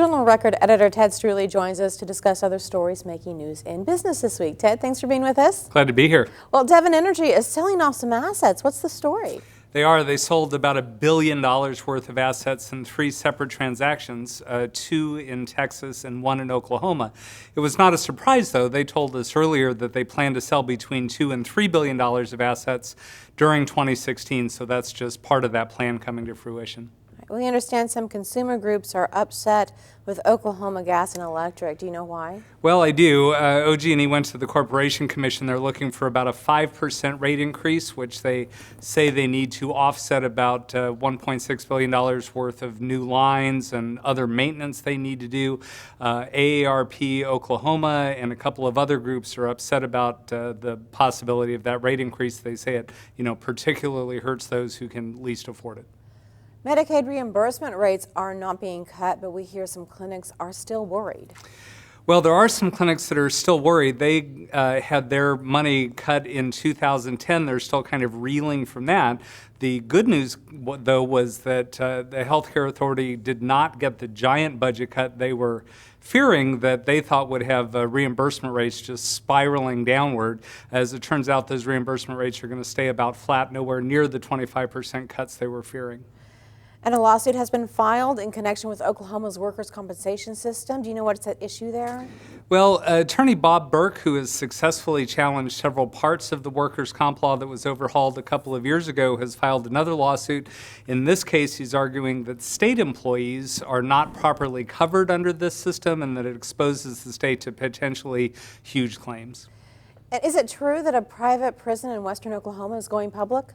Journal Record editor Ted Struley joins us to discuss other stories making news in business this week. Ted, thanks for being with us. Glad to be here. Well, Devon Energy is selling off some assets. What's the story? They sold about $1 billion worth of assets in 3 separate transactions, 2 in Texas and 1 in Oklahoma. It was not a surprise, though. They told us earlier that they plan to sell between $2 and $3 billion of assets during 2016, so that's just part of that plan coming to fruition. We understand some consumer groups are upset with Oklahoma Gas and Electric. Do you know why? Well, I do. OG&E went to the Corporation Commission. They're looking for about a 5% rate increase, which they say they need to offset about $1.6 billion worth of new lines and other maintenance they need to do. AARP Oklahoma and a couple of other groups are upset about the possibility of that rate increase. They say it, particularly hurts those who can least afford it. Medicaid reimbursement rates are not being cut, but we hear some clinics are still worried. Well, there are some clinics that are still worried. They had their money cut in 2010. They're still kind of reeling from that. The good news, though, was that the Healthcare Authority did not get the giant budget cut they were fearing that they thought would have reimbursement rates just spiraling downward. As it turns out, those reimbursement rates are going to stay about flat, nowhere near the 25% cuts they were fearing. And a lawsuit has been filed in connection with Oklahoma's workers' compensation system. Do you know what's at issue there? Well, attorney Bob Burke, who has successfully challenged several parts of the workers' comp law that was overhauled a couple of years ago, has filed another lawsuit. In this case, he's arguing that state employees are not properly covered under this system and that it exposes the state to potentially huge claims. And is it true that a private prison in western Oklahoma is going public?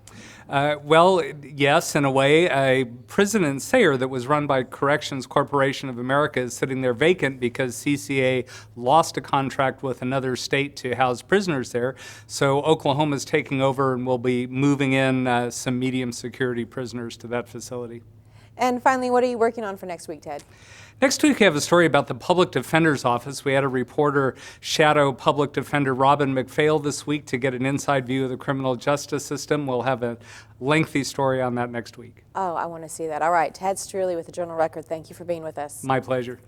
Well, yes, in a way. A prison in Sayre that was run by Corrections Corporation of America is sitting there vacant because CCA lost a contract with another state to house prisoners there. So Oklahoma is taking over and will be moving in some medium security prisoners to that facility. And finally, what are you working on for next week, Ted? Next week, we have a story about the Public Defender's Office. We had a reporter shadow Public Defender Robin McPhail this week to get an inside view of the criminal justice system. We'll have a lengthy story on that next week. Oh, I want to see that. All right, Ted Struley with the Journal Record. Thank you for being with us. My pleasure.